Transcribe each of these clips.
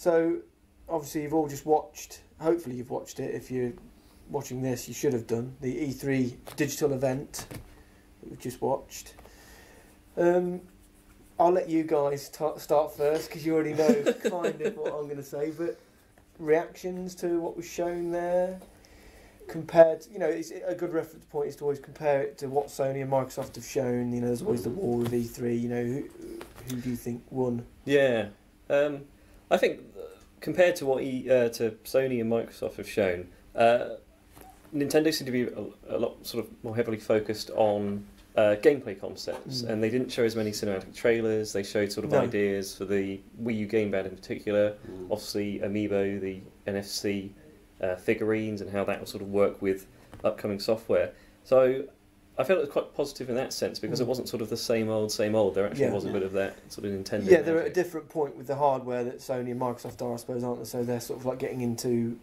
So, obviously, you've all just watched. Hopefully, you've watched it. If you're watching this, you should have done the E3 digital event that we've just watched. I'll let you guys start first because you already know kind of what I'm going to say. But reactions to what was shown there, compared, it's a good reference point is to always compare it to what Sony and Microsoft have shown. There's always the war of E3. Who do you think won? Yeah, I think compared to what to Sony and Microsoft have shown, Nintendo seemed to be a lot sort of more heavily focused on gameplay concepts, and they didn't show as many cinematic trailers. They showed sort of ideas for the Wii U gamepad in particular, obviously Amiibo, the NFC figurines, and how that will sort of work with upcoming software. So I felt it was quite positive in that sense because it wasn't sort of the same old, same old. There actually was a bit of that sort of Nintendo. Yeah, they're at a different point with the hardware that Sony and Microsoft are, I suppose, aren't they? So they're sort of like getting into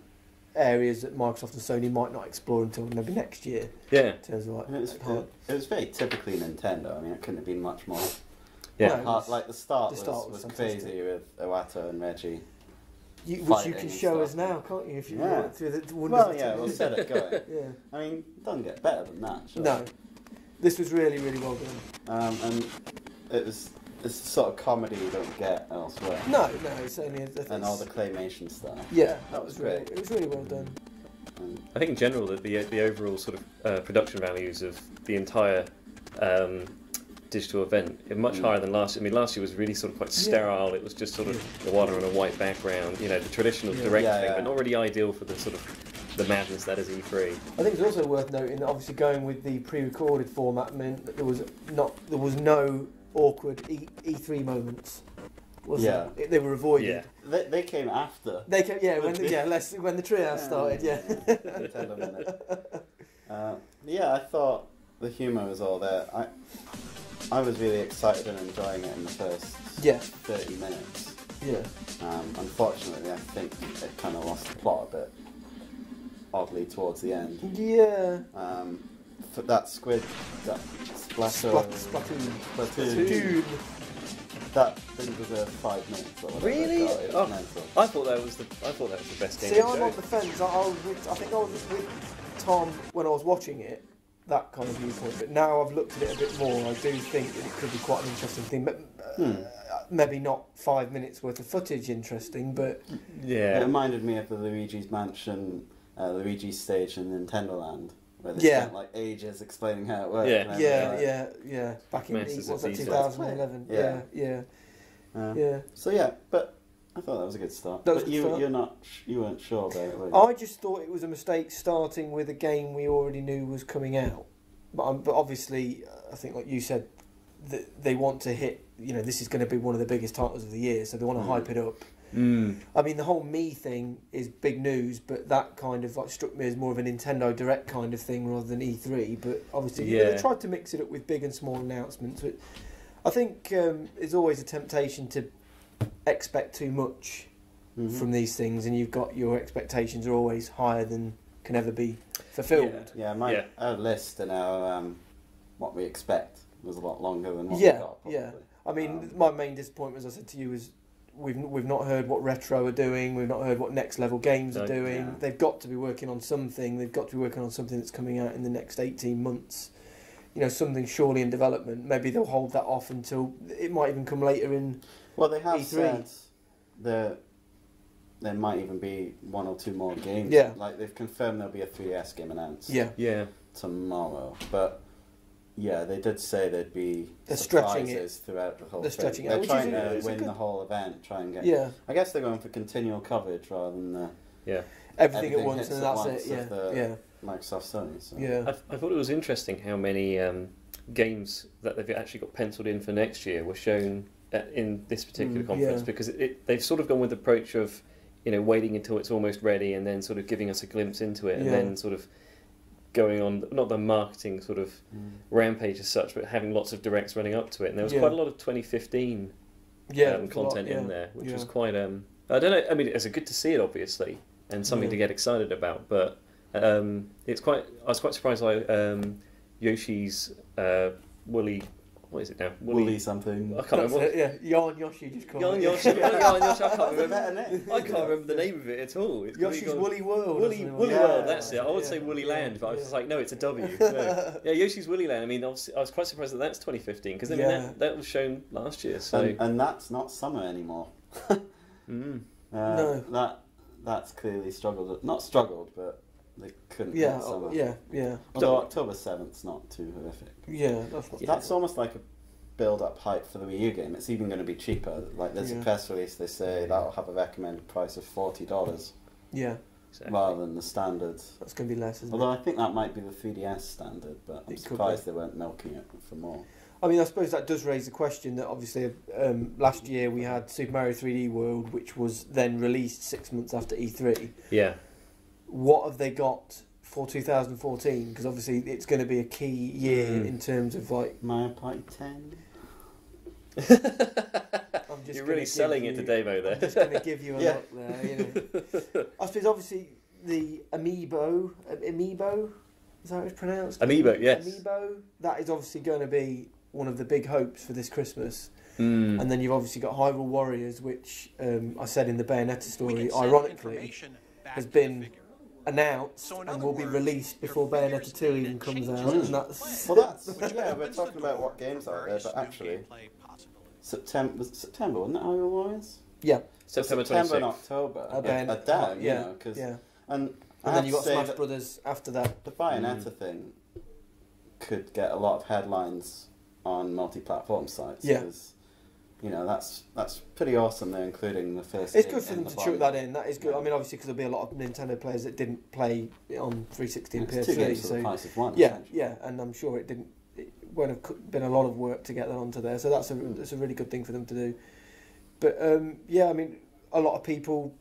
areas that Microsoft and Sony might not explore until maybe next year. Yeah. In terms of like, it was very typically Nintendo. I mean, it couldn't have been much more. Yeah. Like the start was crazy with Iwata and Reggie. Which you can show us now, can't you? If you want through the we'll set it going. Yeah. I mean, it doesn't get better than that. Sure. No. This was really, really well done. And it's the sort of comedy you don't get elsewhere. No, it's only and all the claymation stuff. Yeah, that was great. It was really well done. I think in general that the overall sort of production values of the entire digital event are much higher than last year. I mean, last year was really sort of quite sterile. It was just sort of the water on a white background, the traditional direct thing, but not really ideal for the sort of the madness that is E3. I think it's also worth noting that obviously going with the pre-recorded format meant that there was no awkward E3 moments. They were avoided. Yeah. They came after. They came, when the treehouse started. I thought the humour was all there. I was really excited and enjoying it in the first 30 minutes. Yeah. Unfortunately, I think it kind of lost the plot a bit oddly towards the end. Yeah. For that squid, that Splatoon. That thing deserved 5 minutes. Or really? I thought that was the best game. See, I'm on the fence. I think I was with Tom when I was watching it, that kind of viewpoint. But now I've looked at it a bit more, I do think that it could be quite an interesting thing. But maybe not 5 minutes worth of footage interesting, but it reminded me of the Luigi's Mansion, Luigi's stage in Nintendo Land. Where they spent like ages explaining how it worked. Yeah. Back in 2011. Yeah. So but I thought that was a good start. But you weren't sure about it, were you? I just thought it was a mistake starting with a game we already knew was coming out. But obviously, I think like you said, they want to hit. This is going to be one of the biggest titles of the year, so they want to hype it up. I mean, the whole Me thing is big news, but that kind of like struck me as more of a Nintendo Direct kind of thing rather than E3. But obviously, they tried to mix it up with big and small announcements. But I think there's always a temptation to expect too much from these things, and you've got your expectations are always higher than can ever be fulfilled. Our list and our what we expect was a lot longer than what we got. Probably. Yeah. I mean, my main disappointment, as I said to you, is we've not heard what Retro are doing. We've not heard what Next Level Games are doing. Yeah. They've got to be working on something. They've got to be working on something that's coming out in the next 18 months. Something surely in development. Maybe they'll hold that off until it might even come later in. Well, they have E3. said that there might even be 1 or 2 more games. Yeah. Like they've confirmed there'll be a 3DS game announced. Yeah. Tomorrow, but. Yeah, they did say there'd be surprises throughout the whole thing. They're trying to win the whole event, try and get... Yeah. I guess they're going for continual coverage rather than everything at once, and that's it. Yeah. Microsoft Sony. So. Yeah. I thought it was interesting how many games that they've actually got penciled in for next year were shown in this particular conference, because they've sort of gone with the approach of waiting until it's almost ready and then sort of giving us a glimpse into it, and then sort of going on, not the marketing sort of rampage as such, but having lots of directs running up to it. And there was quite a lot of 2015 content in there, which was quite... I don't know, I mean, it's good to see it, obviously, and something to get excited about, but I was quite surprised by Yoshi's woolly what is it now? Woolly something. I can't remember. Yeah, Yarn Yoshi just called Yarn it. Yoshi. Yarn Yoshi. I can't remember. Better name. I can't remember the name of it at all. It's Yoshi's Woolly World. Woolly World, that's it. I would say Woolly Land, but I was just like, no, it's a W. No. Yeah, Yoshi's Woolly Land. I mean, I was quite surprised that that's 2015 because I mean that was shown last year. So and that's not summer anymore. No, that's clearly struggled. Not struggled, but they couldn't. yeah, get summer. yeah. Although October 7th's not too horrific. Yeah, that's not. That's almost like a build-up hype for the Wii U game. It's even going to be cheaper. Like there's a press release. They say that'll have a recommended price of $40. Yeah. exactly. Rather than the standard. That's going to be less, isn't Although I think that might be the 3DS standard, but I'm It could surprised be. they weren't milking it for more. I mean, I suppose that does raise the question that obviously last year we had Super Mario 3D World, which was then released 6 months after E3. Yeah. What have they got for 2014? Because obviously it's going to be a key year in terms of like... Mario Party 10? I'm just You're gonna really give selling you, it today, Mo, there. I'm just going to give you a look there. You know. I suppose obviously the Amiibo, is that how it's pronounced? Amiibo, yes. Amiibo, that is obviously going to be one of the big hopes for this Christmas. Mm. And then you've obviously got Hyrule Warriors, which I said in the Bayonetta story, ironically, has been announced and will be released before Bayonetta 2 even comes out. And that's... Well, yeah, we're talking about what games are there, but actually, September, wasn't it, Hyrule Warriors? Yeah. September and 26th. October Are down, you yeah, know, cause, yeah. and then you've got to say Smash that Brothers after that. the Bayonetta thing could get a lot of headlines on multi-platform sites. Yeah. Because, you know, that's pretty awesome. They're including the first. It's game good for them the to chuck that bundle. in. That is good. I mean, obviously, because there'll be a lot of Nintendo players that didn't play it on 360 and It's two PS3. games for the So price of one. yeah, essentially. yeah, and I'm sure it won't have been a lot of work to get that onto there. So that's a really good thing for them to do. But yeah, I mean, a lot of people,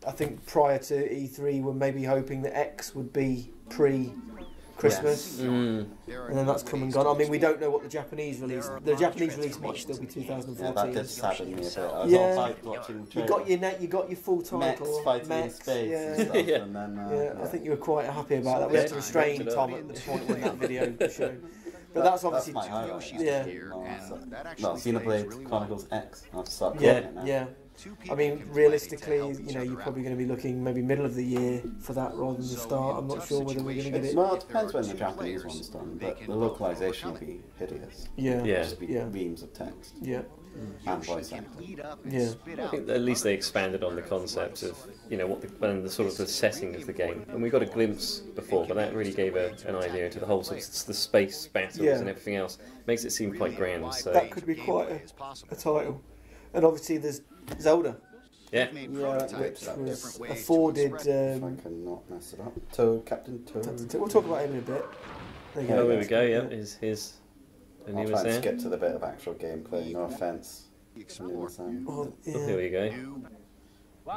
I think prior to E3, were maybe hoping that X would be pre-Christmas. Yes. Mm. And then that's come and gone. I mean, we don't know what the Japanese release. The Japanese release might still be Yeah, 2014. that did sadden me a bit. I was Yeah. all hyped watching the trailer. You got your full title. Mechs fighting in Mechs, space yeah. and stuff, Yeah. and then Yeah, I think you were quite happy about that. We had to restrain Tom at the point when that video was shown. But that's obviously my highlight. yeah. No, Xenoblade Chronicles X. I'll start calling Yeah, it now. yeah. I mean, realistically, you know, you're probably going to be looking maybe middle of the year for that rather than the start. I'm not sure whether we're going to get it. Well, it depends when the Japanese one's done, but the localization will be hideous. Yeah, Yeah. Just be Yeah. reams of text yeah, and voice acting. yeah. I think at least they expanded on the concept of, you know, what and the sort of the setting of the game. And we got a glimpse before, but that really gave an idea into the whole sort of the space battles Yeah. and everything else. Makes it seem quite grand. So That could be quite a title. And obviously, there's Zelda. yeah, Yeah, which was afforded. If I can not mess it up. Toad, Captain Toad. We'll talk about him in a bit. There you oh, go. there we go. Yeah, here's the I'll newest try and there. skip to the bit of actual gameplay, no offence. Well, Oh, yeah. here we go.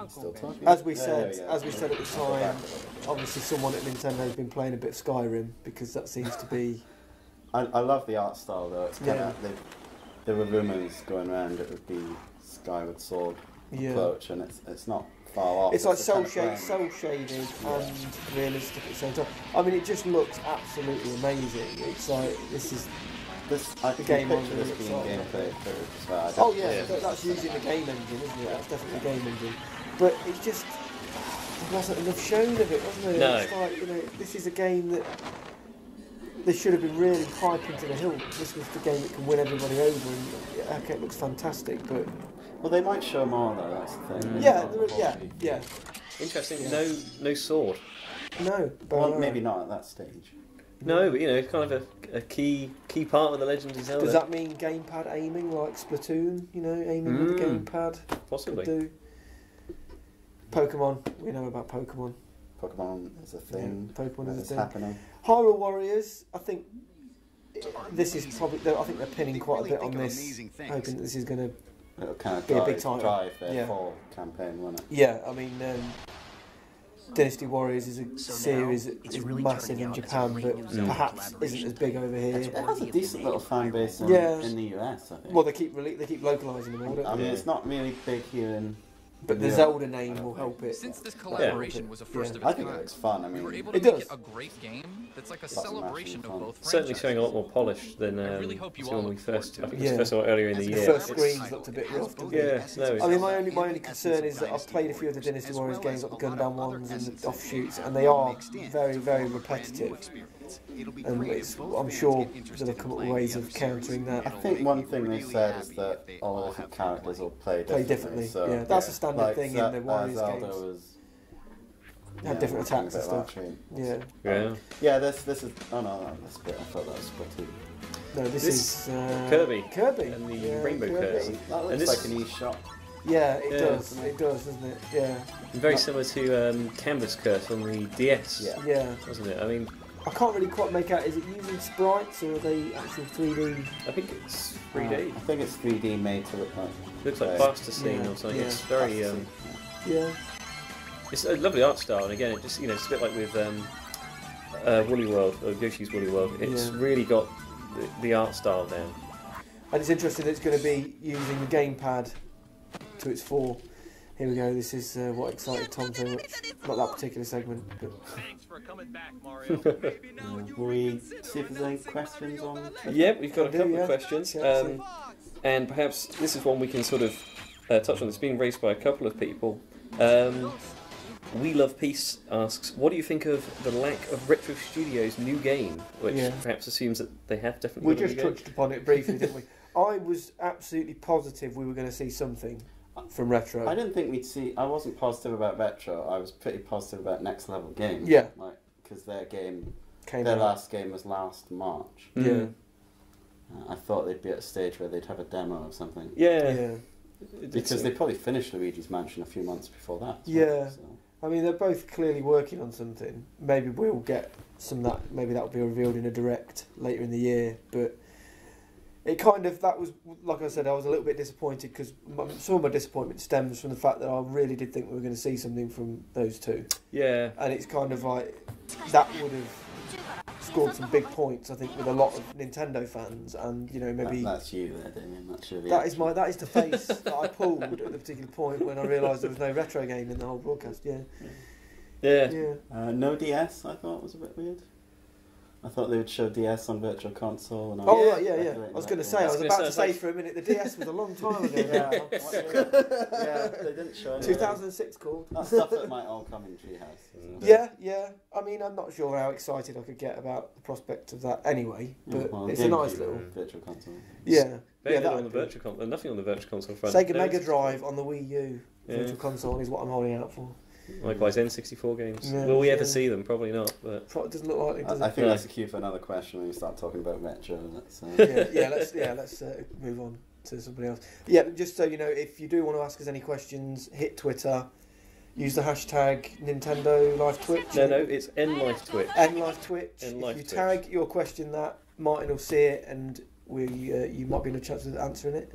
Still talking? As we There said, go. at the time, obviously someone at Nintendo has been playing a bit of Skyrim because that seems to be. I love the art style though. It's kind Yeah. of there were rumours going around it would be Skyward Sword Yeah. approach, and it's not far off. It's like the cel kind of shaded and realistic at the same time. I mean, it just looks absolutely amazing. It's like this is. This, I The can game picture on this the being side. gameplay footage as well. I Oh don't- yeah, Yeah. that's using the game engine, isn't it? That's definitely the game engine. But it's just there wasn't enough shown of it, wasn't there? No. It's like, you know, this is a game that they should have been really hyping to the hill. This was the game that can win everybody over, and yeah, okay, it looks fantastic, but Well, they might show more though. That's the thing. yeah, yeah. Interesting. Yeah. No sword. No, but Well, maybe not at that stage. No, but you know, it's kind of a key part of the Legend of Zelda. does that mean gamepad aiming like Splatoon? You know, aiming with the gamepad Possibly. could do. Pokemon, we know about Pokemon. Pokemon is a thing. Yeah, Pokemon is a It's thing. happening. Hyrule Warriors, I think this is probably. I think they're pinning quite a bit on this, hoping that this is going to. It'll kind of Be a big title. drive their Yeah. fall campaign, won't it? Yeah, I mean, Dynasty Warriors is a series that is massive in Japan, but perhaps isn't as big over here. It has a decent little fan base in, Yeah. in the US, I think. they keep localizing them. I mean, it's not really big here in But the Zelda name will help it. Since this collaboration was a first of I its think it kind, looks fun. I mean, we were able to it make does. it a great game that's like a Lots of celebration matching of fun. both franchises. Certainly showing a lot more polish than really hope you all when we look forward first. to I it. think it was Yeah. first or earlier in the The year. first It's- screens looked a bit rough, didn't Yeah, they? no. I mean, my only concern is that I've played a few of the Dynasty Warriors games, like the Gundam ones and the offshoots, and they are very, very repetitive. And I'm sure they'll come up with ways of countering I that. think one thing they said is that all the different characters will play differently. So, yeah, that's a standard like thing in the Warriors Zelda games. was, Had different attacks and stuff. Actually. Yeah. Yeah. Yeah, this is. Oh no, this bit. I thought that was Splatoon. No, this is Kirby. Kirby. And the Yeah, Rainbow Curse. That And looks this- like an eShop. Yeah, it Yeah. does. It does, doesn't it? Yeah. Very similar to Canvas Curse on the DS, Yeah. Yeah. wasn't it? I mean, I can't really quite make out, is it using sprites or are they actual 3D? I think it's I 3D. think it's 3D made to look like. Looks like Yeah. plasticine Yeah. or something. Yeah. It's very. Yeah. It's a lovely art style, and again, it just it's a bit like with Woolly World or Yoshi's Woolly World. It's Yeah. really got the art style down. And it's interesting that it's going to be using the gamepad to its full. Here we go, this is what excited Tom so much. Not that particular segment, but... Thanks for coming back, Mario. Will we see if there's any questions on? Yeah, we've got a do, couple yeah. of questions, Yeah, and perhaps this is one we can sort of touch on. It's being raised by a couple of people. We Love Peace asks, what do you think of the lack of Retro Studios' new game? Which Yeah. perhaps assumes that they have definitely We got a just new game. touched upon it briefly, didn't we? I was absolutely positive we were going to see something from Retro. I didn't think we'd see. I wasn't positive about Retro. I was pretty positive about Next Level Games. Yeah. Like, because their game, Came their out. last game was last March. Yeah. I thought they'd be at a stage where they'd have a demo of something. Yeah. Yeah. Because they probably finished Luigi's Mansion a few months before that. as well, Yeah. so. I mean, they're both clearly working on something. Maybe we'll get some of that. Maybe that will be revealed in a direct later in the year. But it kind of, that was, like I said, I was a little bit disappointed because some of my disappointment stems from the fact that I really did think we were going to see something from those two. Yeah. And it's kind of like, that would have scored some big points, I think, with a lot of Nintendo fans. And, you know, maybe... That's you there, Damien. That's your That is the face that I pulled at the particular point when I realised there was no retro game in the whole broadcast. Yeah, Yeah. yeah. No DS, I thought was a bit weird. I thought they would show DS on Virtual Console. And Oh I right, yeah, yeah. speculating I was that going to they say, I would. was gonna about say, to it's say like- for a minute, the DS was a long time ago. Yeah. now. Yeah, they didn't show anything. 2006 called. That's stuff that might all come in Treehouse. isn't it? Yeah, yeah. I mean, I'm not sure how excited I could get about the prospect of that anyway, but Well, it's a nice GameCube little... and Virtual Console. Yeah. Very Yeah, little on that'd the be- Virtual Console. Nothing on the Virtual Console front. Sega No, Mega it's- Drive on the Wii U. Yeah. Virtual Console is what I'm holding out for. Likewise, N64 games. Yeah, Will we ever yeah. see them? Probably not. But It doesn't look like it, does I it? think No. that's a cue for another question when you start talking about retro. Let's, Let's move on to somebody else. Yeah, just so you know, if you do want to ask us any questions, hit Twitter, use the hashtag Nintendo Live Twitch. no, it's NLife Twitch. NLive Twitch. NLive If you Twitch. tag your question, that Martin will see it, and you might be in a chance of answering it.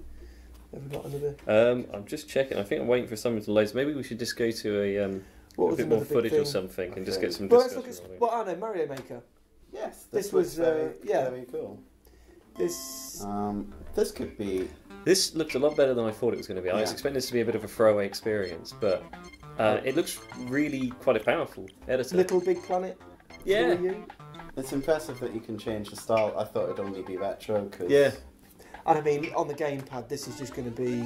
Have we got another? I'm just checking. I think I'm waiting for someone to load. Maybe we should just go to a What was bit more another big footage or thing? something and just Okay. get some Well, let's look discussion at. on it. Well, I know Mario Maker. yes, This looks was, yeah. very cool. This. This could be. This looks a lot better than I thought it was going to be. I was Yeah. expecting this to be a bit of a throwaway experience, but it looks really quite a powerful editor. Little Big Planet. for Yeah. Wii U. It's impressive that you can change the style. I thought it'd only be retro because. Yeah. And I mean, on the gamepad, this is just going to be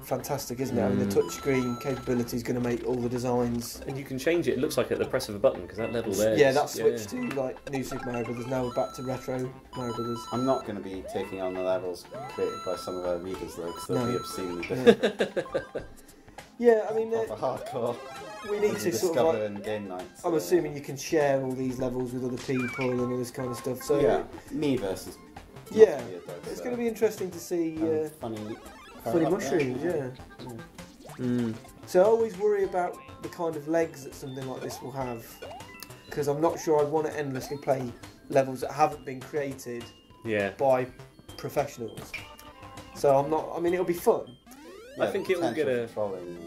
fantastic, isn't it? I mean, the touchscreen capability is going to make all the designs. And you can change it. It looks like at the press of a button because that level there. Yeah, is- that switch to like New Super Mario Brothers. Now we're back to retro Mario Brothers. I'm not going to be taking on the levels created by some of our readers though, because they'll No. be obscenely Yeah, different. yeah I mean, Proper hardcore. we need as to you sort discover of like. in game nights. I'm assuming you can share all these levels with other people and all this kind of stuff. So yeah, me versus. yeah, Weird, though, it's so. going to be interesting to see Funny mushrooms. Yeah. So I always worry about the kind of legs that something like this will have, because I'm not sure I'd want to endlessly play levels that haven't been created Yeah. by professionals. So I'm not. I mean, it'll be fun. I think it will get a- trolling.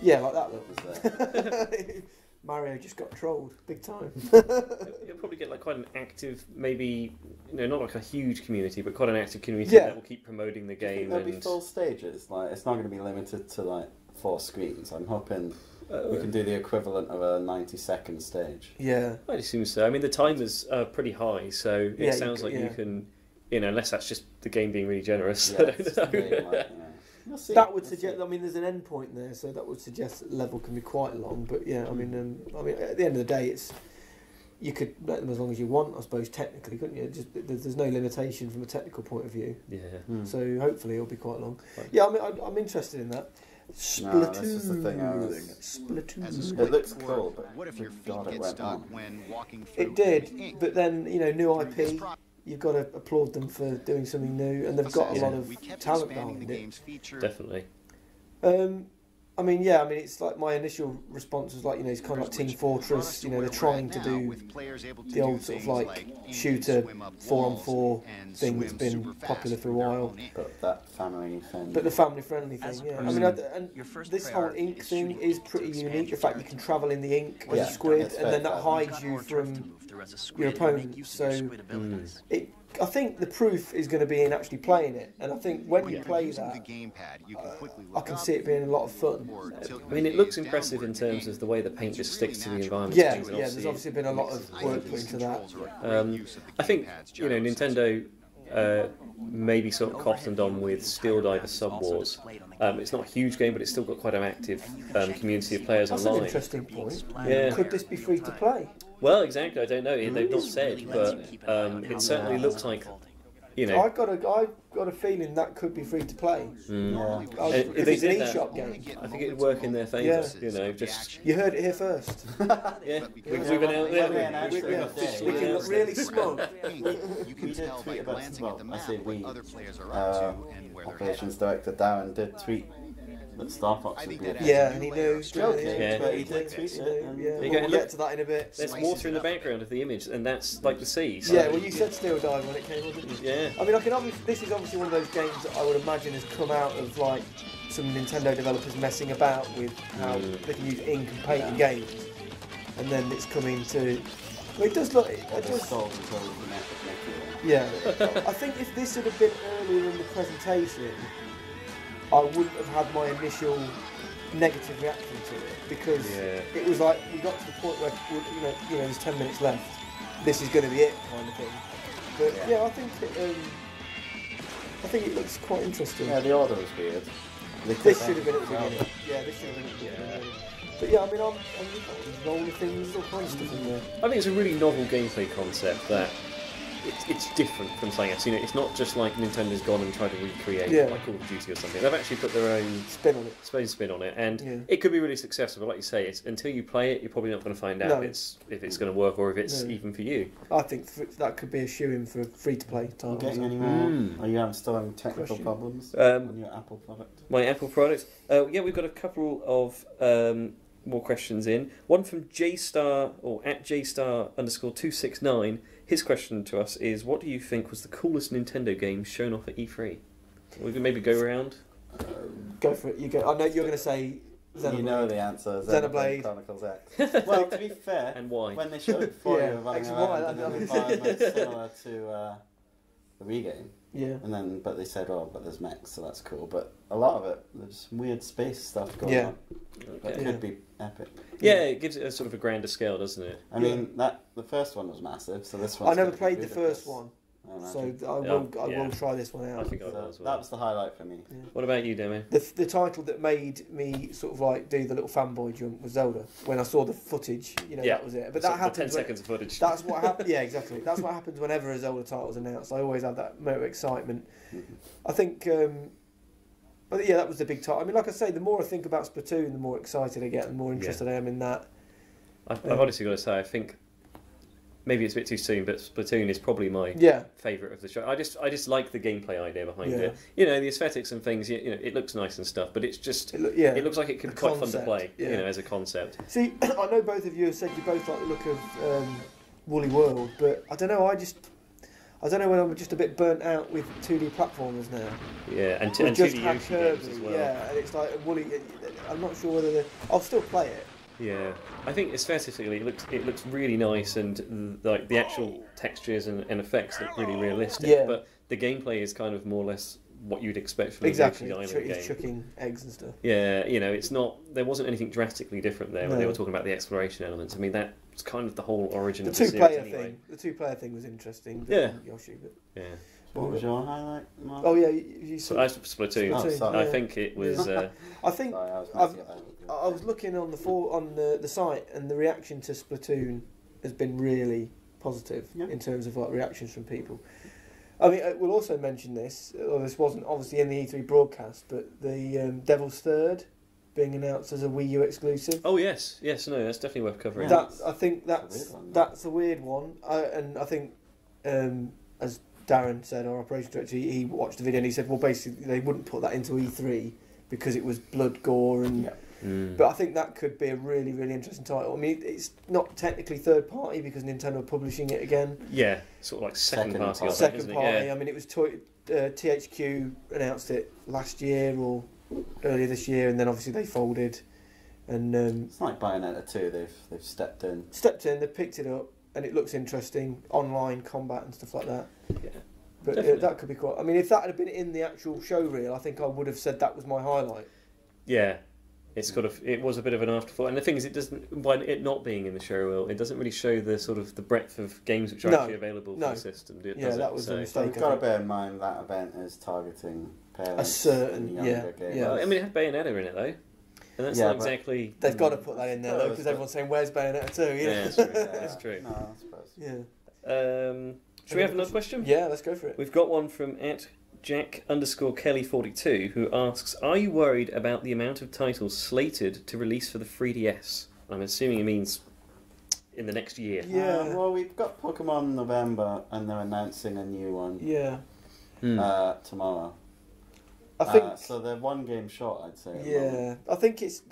Yeah, like that Was look. there. Mario just got trolled big time. You'll probably get like quite an active, maybe not like a huge community, but quite an active community Yeah. that will keep promoting the Do you think game. there'll be And full stages. Like it's not going to be limited to like 4 screens. I'm hoping we can do the equivalent of a 90-second stage. Yeah, I assume so. I mean, the timers are pretty high, so it sounds like you can, unless that's just the game being really generous. Yeah, I don't know. We'll see. that would suggest. I mean, there's an end point there, so that would suggest that the level can be quite long. But yeah, I mean, at the end of the day, you could let them as long as you want, I suppose, technically, couldn't you? Just there's no limitation from a technical point of view. Yeah. So hopefully it'll be quite long. Right. Yeah, I mean, I'm interested in that. No, this is the thing. Splatoon. It looks cool, but What if your feet God, it get went stuck on. when walking through It did, ink? but then new IP. You've got to applaud them for doing something new, and they've got a lot of We kept talent expanding the behind it. game's feature. Definitely. It's like my initial response was like, it's kind of like Team Fortress. They're trying to do the old sort of like shooter 4-on-4 thing that's been popular for a while. But that family thing. But the family-friendly thing, yeah. I mean, and Your first this whole priority ink is thing to is pretty expand unique. The your fact you can travel in the ink as Yeah, a squid, it's and then that very hides clever. you from your Make opponent. use of your So squid abilities. I think the proof is going to be in actually playing it, and I think when you play Using the that, gamepad, you can quickly I look can up see it being a lot of fun. or tilt I mean, your it looks gaze impressive in downward terms of the way the paint just sticks to the environment. Yeah, and there's obviously been a lot of work put into that. I think Nintendo maybe sort of cottoned on with Steel Diver Sub Wars. It's not a huge game, but it's still got quite an active community of players That's an online. interesting point. Yeah. Could this be free to play? Well, exactly. I don't know. They've not said, but it certainly looks like. I've got a feeling that could be free to play. If They it's an did that. eShop game. I think it'd work in their favour. Just You heard it here first. we've been out there. We can look really smug. You can We did tell by tweet about glancing at the I map say what we, other players are up to and where they're Operations headed. Director Darren did tweet that Star Fox I would think be a that Yeah, and he knew. joking, Yeah. but he did tweet it. And Yeah, you go, we'll look. get to that in a bit. There's water in the background of the image, and that's like the sea. So. Yeah, well, you said Steel Dive when it came on, didn't you? Yeah. I mean, this is obviously one of those games that I would imagine has come out of like some Nintendo developers messing about with how they can use ink and paint in games, and then it's coming to. Well, it does look. It does. Stalled until the next Yeah, I think if this had been earlier in the presentation, I wouldn't have had my initial negative reaction to it because it was like we got to the point where there's 10 minutes left. This is going to be it, kind of thing. But yeah, I think it looks quite interesting. Yeah, the order was weird. This should have been at the beginning. Yeah, this should have been at the beginning. But yeah, I mean, I'm rolling things, all kinds of stuff in there. I think it's a really novel gameplay concept that it's different from something else. It's not just like Nintendo's gone and tried to recreate like Call of Duty or something. They've actually put their own spin on it, and it could be really successful. But like you say, until you play it, you're probably not going to find out if it's going to work or if it's even for you. I think that could be a shoe-in for free-to-play Are you titles. getting any more? Are you still having technical problems on your Apple product? My Apple product. Yeah, we've got a couple of more questions in. One from JStar or at JStar_269. His question to us is, what do you think was the coolest Nintendo game shown off at E3? We can maybe go around. Go for it. You go. I know you're going to say Xenoblade. You know the answer. Xenoblade Chronicles X. Well, to be fair, And why? when they showed for you running X and around Y, in an that- environment similar to the Wii game, Yeah. but they said, but there's mechs, so that's cool. But a lot of it, there's some weird space stuff going on. That could be epic. Yeah, it gives it a sort of a grander scale, doesn't it? I mean, the first one was massive, so this one. I never played the first one, so I Yeah. will try this one I out. think I will as That well. was the highlight for me. What about you, Demo? The title that made me sort of like do the little fanboy jump was Zelda. When I saw the footage, that was it. But that The 10 happens. seconds of footage. That's what happens. Yeah, exactly. That's what happens whenever a Zelda title's announced. I always have that moment of excitement. I think. But yeah, that was the big title. I mean, like I say, the more I think about Splatoon, the more excited I get, and the more interested I am in that. I've honestly got to say, I think maybe it's a bit too soon, but Splatoon is probably my favourite of the show. I just like the gameplay idea behind it. The aesthetics and things. It looks nice and stuff, but it's just it looks like it could be quite fun to play. As a concept. See, I know both of you have said you both like the look of Woolly World, but I don't know. I don't know when I'm just a bit burnt out with 2D platformers now. Yeah, and We've 2D just had Yoshi Kirby, games as well. yeah, and it's like Woolly. I'm not sure whether I'll still play it. Yeah, I think aesthetically it looks really nice, and like the actual textures and effects look really realistic. Yeah. But the gameplay is kind of more or less what you'd expect from exactly. a Yoshi He's Island game. chucking eggs and stuff. Yeah, you know, it's not. There wasn't anything drastically different there when No. they were talking about the exploration elements. I mean, that's kind of the whole origin The of the series two-player anyway. thing. The two-player thing was interesting. Yeah. Yoshi, but Yeah. What was your highlight, Mark? oh yeah, you So saw. Splatoon. Oh, sorry. I yeah. think it was. I think Sorry, I was I've- messing about. I was looking on the site, and the reaction to Splatoon has been really positive Yeah. in terms of like reactions from people. I mean, we'll also mention this. Or this wasn't obviously in the E3 broadcast, but the Devil's Third being announced as a Wii U exclusive. Oh yes, no, that's definitely worth covering. Yeah. I think that's a weird one, and I think as Darren said, our operations director, he watched the video and he said, well, basically they wouldn't put that into E3 because it was blood, gore, and. Yeah. Mm. But I think that could be a really, really interesting title. I mean, it's not technically third party because Nintendo are publishing it again. Yeah, sort of like second party. Or something, Second isn't party. It? Yeah. I mean, it was THQ announced it last year or earlier this year, and then obviously they folded. And It's like Bayonetta 2. They've stepped in. they picked it up, and it looks interesting. Online combat and stuff like that. Yeah. But Definitely. that could be quite. I mean, if that had been in the actual show reel, I think I would have said that was my highlight. Yeah. It's it was a bit of an afterthought, and the thing is, it doesn't. By it not being in the show reel, it doesn't really show the sort of the breadth of games which are No, actually available for no. the system. Yeah, that was a So mistake. you've got to bear in mind that event is targeting parents certain- and younger yeah, gamers. yeah. Well, I mean, it had Bayonetta in it though, and that's Yeah, not but- exactly. They've got to put that in there though, because everyone's saying, "Where's Bayonetta 2?" You know? Yeah, that's true. Yeah. That's true. No, I suppose. Yeah. Should we have another question? Yeah, let's go for it. We've got one from @Jack_Kelly42 who asks, "Are you worried about the amount of titles slated to release for the 3DS?" I'm assuming it means in the next year. Yeah. Well, we've got Pokemon November, and they're announcing a new one Yeah. tomorrow. I think. So they're one game short, I'd say. at the Yeah. moment. I think it's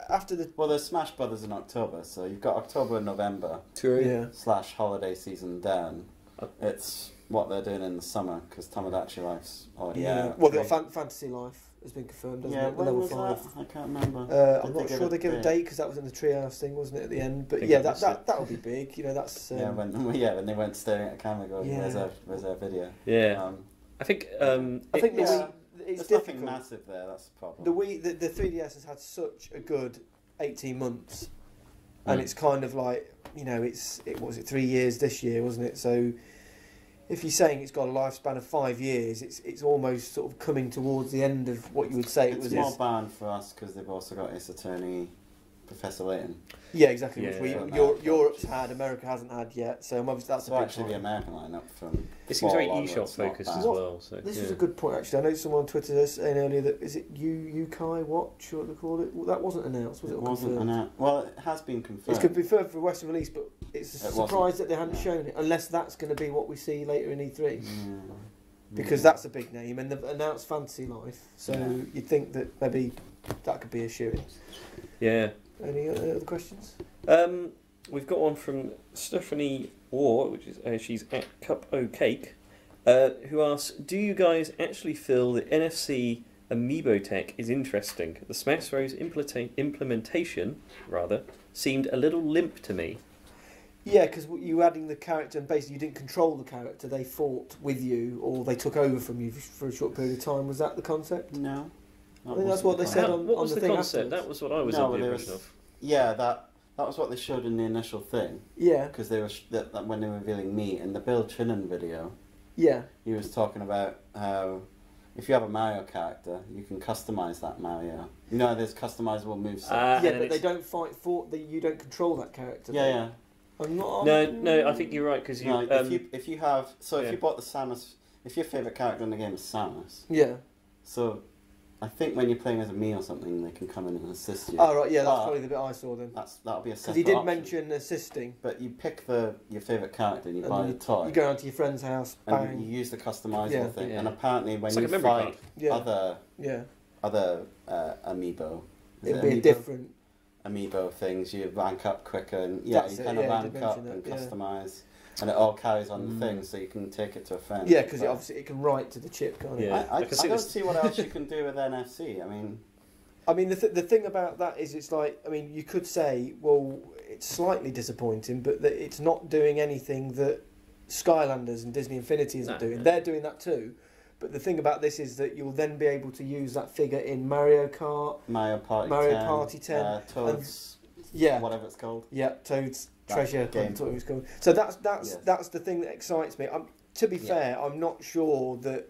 after the. Well, there's Smash Brothers in October, so you've got October and November True. Yeah. / holiday season then. It's what they're doing in the summer because Tomodachi Life's already Yeah. out. Well, the Fantasy Life has been confirmed, hasn't Yeah, it? The when level was 5. that? I can't remember. I'm Did not sure they give a date because that was in the Treehouse thing, wasn't it, at the end? But think yeah, I missed that'll be big. You know, that's. Yeah, when they went staring at a camera going, Yeah. where's our video? Yeah. I think. I think the yeah. Wii. It's There's nothing difficult. massive there, that's the problem. The Wii, the 3DS has had such a good 18 months, and it's kind of like, you know, it was 3 years this year, wasn't it? So if you're saying it's got a lifespan of 5 years, it's almost sort of coming towards the end of what you would say it It's was. more banned for us because they've also got Ace Attorney, Professor Layton. Yeah, exactly. Yeah. Which Europe's had, America hasn't had yet. So obviously that's So a big actually, the point. American lineup from It seems very fall onwards, eShop not focused bad. as well. So This yeah. is a good point, actually. I know someone on Twitter was saying earlier that is it Yukai Watch or what they call it? Well, that wasn't announced, was it? It or wasn't confirmed? announced. Well, it has been It's confirmed. confirmed for Western release, but it's a It surprise wasn't. that they hadn't Yeah. shown it, unless that's going to be what we see later in E3. Yeah. Because Yeah. that's a big name, and they've announced Fantasy Life, so Yeah. you'd think that maybe that could be a shoe-in. Yeah. Any other questions? We've got one from Stephanie Orr, which is she's @CupOCake, who asks, "Do you guys actually feel that NFC amiibo tech is interesting? The Smash Bros implementation, rather, seemed a little limp to me." Yeah, because you adding the character, and basically you didn't control the character; they fought with you, or they took over from you for a short period of time. Was that the concept? No. I think that's what they said on- What was the the thing concept? afterwards. That was what I was No, under but the there impression was- of. Yeah, that was what they showed in the initial thing Yeah, because they were that when they were revealing me in the Bill Trinan video. yeah, He was talking about how if you have a Mario character, you can customize that Mario. You know, there's customizable moves. And yeah. then But they it's- don't fight for that. You don't control that character. yeah, yeah. I'm not. No, I think you're right because you. No, if you have yeah. if you bought the Samus, if your favorite character in the game is Samus, Yeah. so I think when you're playing as a me or something, they can come in and assist you. Oh right. Yeah, that's But probably the bit I saw then. that'll be a Because separate he did option. mention assisting. But you pick your favorite character and you And buy then the toy. You go around to your friend's house, bang. and you use the customizable Yeah. thing. Yeah. And apparently, when It's you like a memory fight card. Yeah. Yeah. other amiibo, is It'd it be a amiibo? different. Amiibo things, you rank up quicker, and you kind of rank did up mention and that, yeah. customize, and it all carries on the thing, so you can take it to a friend. Yeah, because But obviously it can write to the chip, can't it? Yeah. I I can see don't this. see what else you can do with NFC. I mean, I mean, the thing about that is it's like, I mean, you could say, well, it's slightly disappointing, but that it's not doing anything that Skylanders and Disney Infinity isn't No, doing. no. They're doing that too, But the thing about this is that you'll then be able to use that figure in Mario Kart, Mario Party 10, Toad's, whatever it's called. Yeah, Toad's That Treasure. game. That's what it was called. So that's Yes. that's the thing that excites me. To be fair, I'm not sure that.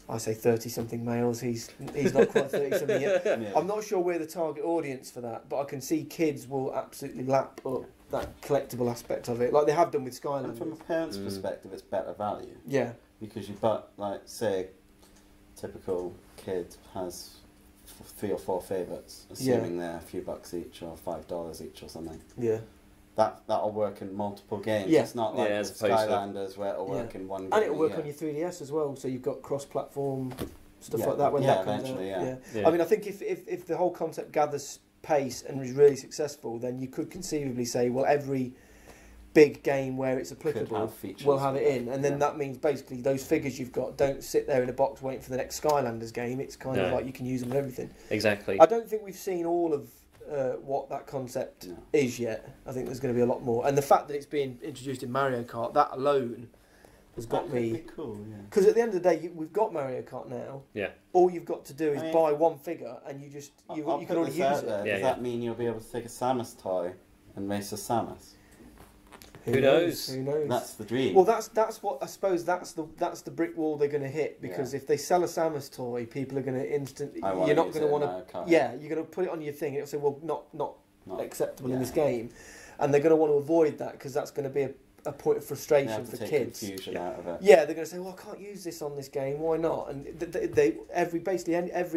I say 30-something males. He's not quite 30-something yet. Yeah. I'm not sure we're the target audience for that, but I can see kids will absolutely lap up that collectible aspect of it, like they have done with Skylanders. And from a parent's perspective, it's better value. Yeah. Because you buy, like, say, a typical kid has 3 or 4 favourites, assuming they're a few bucks each or $5 each or something. Yeah. That'll work in multiple games. Yeah. It's not like as with opposed to- Skylanders where it'll work in one game. And it'll work yeah. on your 3DS as well, so you've got cross-platform stuff Yeah. like that when Yeah, that comes out. eventually, yeah. Yeah. I mean, I think if the whole concept gathers pace and is really successful, then you could conceivably say, well, every big game where it's applicable have features. will have it in, and then Yeah. that means basically those figures you've got don't sit there in a box waiting for the next Skylanders game. It's kind of No. like you can use them and everything. Exactly. I don't think we've seen all of what that concept No. is yet. I think there's going to be a lot more, and the fact that it's being introduced in Mario Kart, that alone has got That could me. be cool, yeah. Because at the end of the day, we've got Mario Kart now. Yeah. All you've got to do is I mean- buy one figure, and you I'll can put already this use out it. there. Yeah, Does that mean you'll be able to take a Samus toy and race a Samus? Who knows? Who knows? That's the dream. Well, that's what I suppose. That's the brick wall they're going to hit, because Yeah. if they sell a Samus toy, people are going to instantly. I wanna You're not use going to it in want Mario to. Kart. Yeah, you're going to put it on your thing, and it'll say, "Well, not Not- acceptable in yeah. this game," and they're going to want to avoid that because that's going to be a point of They frustration have to for take kids. confusion out of it. Yeah, they're going to say, "Well, I can't use this on this game. Why not?" And every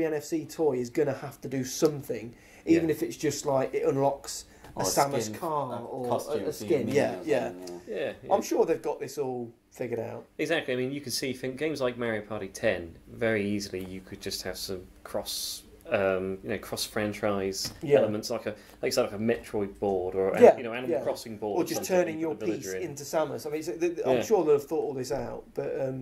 NFC toy is going to have to do something, even Yeah. if it's just like it unlocks Or a a Samus skin, car a or costume a for your skin. minion Yeah, or yeah. something, Yeah. I'm sure they've got this all figured out. Exactly. I mean, you can see games like Mario Party 10 very easily. You could just have some cross-franchise Yeah. elements, like a Metroid board or Yeah, Animal yeah. Crossing board, Or just something turning with your the villager piece in. into Samus. I mean, Yeah. I'm sure they'll have thought all this out, but I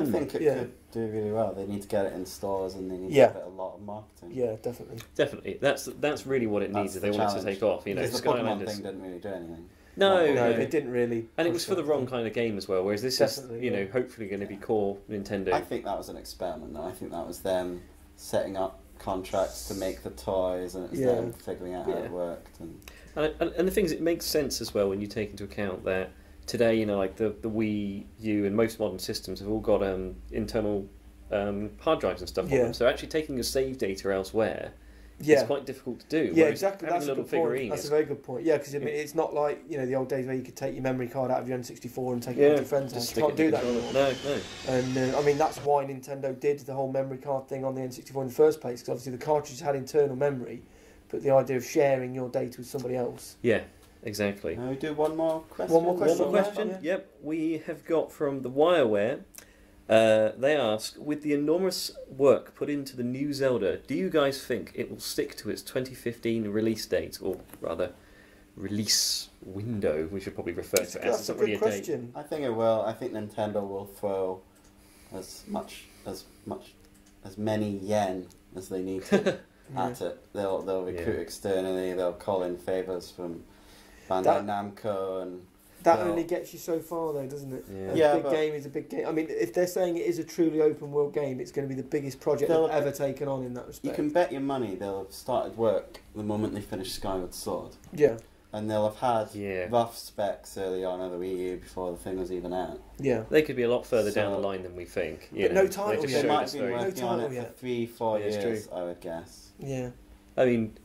think it yeah. could do really well. They need to get it in stores and they need Yeah. to give it a lot of marketing. yeah, definitely. Definitely, that's really what it needs. That's If they the want it to challenge. take off, Because the Pokemon Skylanders. thing didn't really do anything. No, No, no. they didn't really. And it push was for the that wrong thing. kind of game as well. Whereas this Definitely, is, yeah. hopefully going to be core Nintendo. I think that was an experiment, though. I think that was them setting up contracts to make the toys, and it was Yeah. them figuring out how Yeah. it worked. And And the thing is, it makes sense as well when you take into account that today, like the Wii U and most modern systems have all got internal hard drives and stuff on Yeah. them. So actually taking your save data elsewhere Yeah, is quite difficult to do. yeah, Whereas exactly. having That's a a little good point. figurine That's a is very good point. Yeah, because I mean, Yeah. it's not like the old days where you could take your memory card out of your N64 and take it yeah, to your friends' house. just You stick can't it do in the that controller. anymore. No. And I mean, that's why Nintendo did the whole memory card thing on the N64 in the first place, because obviously the cartridge had internal memory, but the idea of sharing your data with somebody else. Yeah, exactly. we do one more question. One more One more Yeah, question. yeah. Yep, we have got from the WireWare. They ask, with the enormous work put into the new Zelda, do you guys think it will stick to its 2015 release date, or rather, release window? We should probably refer to it as. That's It's a not really good a date. question. I think it will. I think Nintendo will throw as many yen as they need to at it. They'll recruit Yeah. externally. They'll call in favors from Bandai That- Namco and. That Well- only gets you so far, though, doesn't it? Yeah. A Yeah, big but- game is a big game. I mean, if they're saying it is a truly open world game, it's going to be the biggest project They'll- they've ever taken on in that You respect. can bet your money they'll have started work the moment they finish Skyward Sword. Yeah, And they'll have had Yeah. rough specs early on of the Wii U before the thing was even out. yeah. They could be a lot further down So- the line than we think. But no title They just yet. They showed might us have been very- working on title it yet. for 3-4 Yeah, it's years, true. I would guess. Yeah. I mean,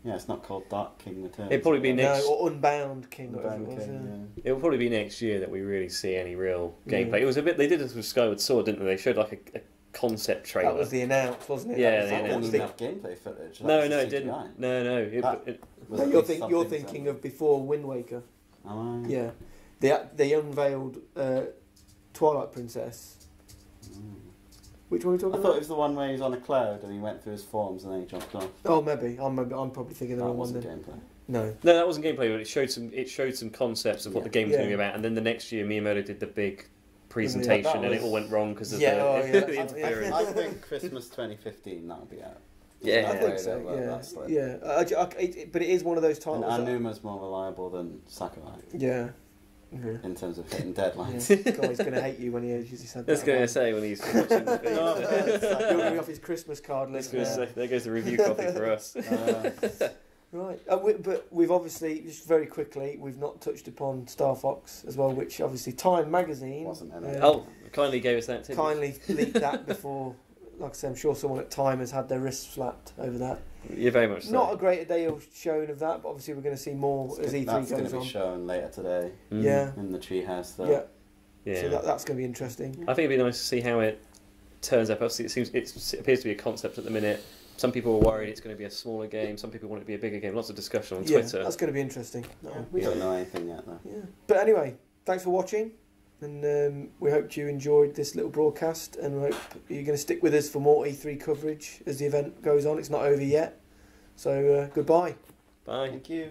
Yeah, it's not called Dark King Returns. It'd probably be is it? next- No, or Unbound King, whatever Unbound it was. King, Yeah. yeah. it will probably be next year that we really see any real Yeah. gameplay. It was a bit. They did this with Skyward Sword, didn't they? They showed like a concept trailer. That was the announce, wasn't it? Yeah, That was the That the- didn't announced even the- have gameplay footage. That No, was no, just it didn't. CGI. No. That- No, Was at you're, least you're something thinking to- of before Wind Waker. Am I? Yeah. They unveiled Twilight Princess. Which one are we I talking thought it about? was the one where he was on a cloud and he went through his forms and then he jumped off. Oh, maybe. I'm probably thinking the That wrong one wasn't then. gameplay. No. No, that wasn't gameplay, but it showed some concepts of what Yeah. the game was going to be Yeah. about. And then the next year, Miyamoto did the big presentation, that and it was- all went wrong because of Yeah, the, oh, yeah, the that's- interference. I think Christmas 2015 that'll be out. Yeah. I No think way so. they'll let Yeah. that slip. Yeah. But it is one of those And titles. Anuma's more reliable than Sakurai. Yeah. Yeah. in terms of hitting deadlines. Yeah. Guy's going to hate you when he hears you said I was that. going to say when he's watching the feed. No, it's like- You're going to be off his Christmas card I was list. gonna now. say, there goes the review copy for us. Right, but we've obviously, just very quickly, we've not touched upon Star Fox as well, which obviously Time magazine Wasn't in it. Oh, kindly gave us that tip. kindly leaked that before. Like I said, I'm sure someone at Time has had their wrists slapped over that. You're very much so. Not a great deal shown of that, but obviously we're going to see more as E3 That's going goes to be on. shown later today Mm. Yeah, in the treehouse. Though. yeah. Yeah. So that's going to be interesting. I think it'd be nice to see how it turns up. Obviously, it appears to be a concept at the minute. Some people are worried it's going to be a smaller game. Some people want it to be a bigger game. Lots of discussion on Yeah, Twitter. that's going to be interesting. We don't know anything yet, though. Yeah. But anyway, thanks for watching, and we hope you enjoyed this little broadcast, and we hope you're going to stick with us for more E3 coverage as the event goes on. It's not over yet, so goodbye. Bye. Thank you.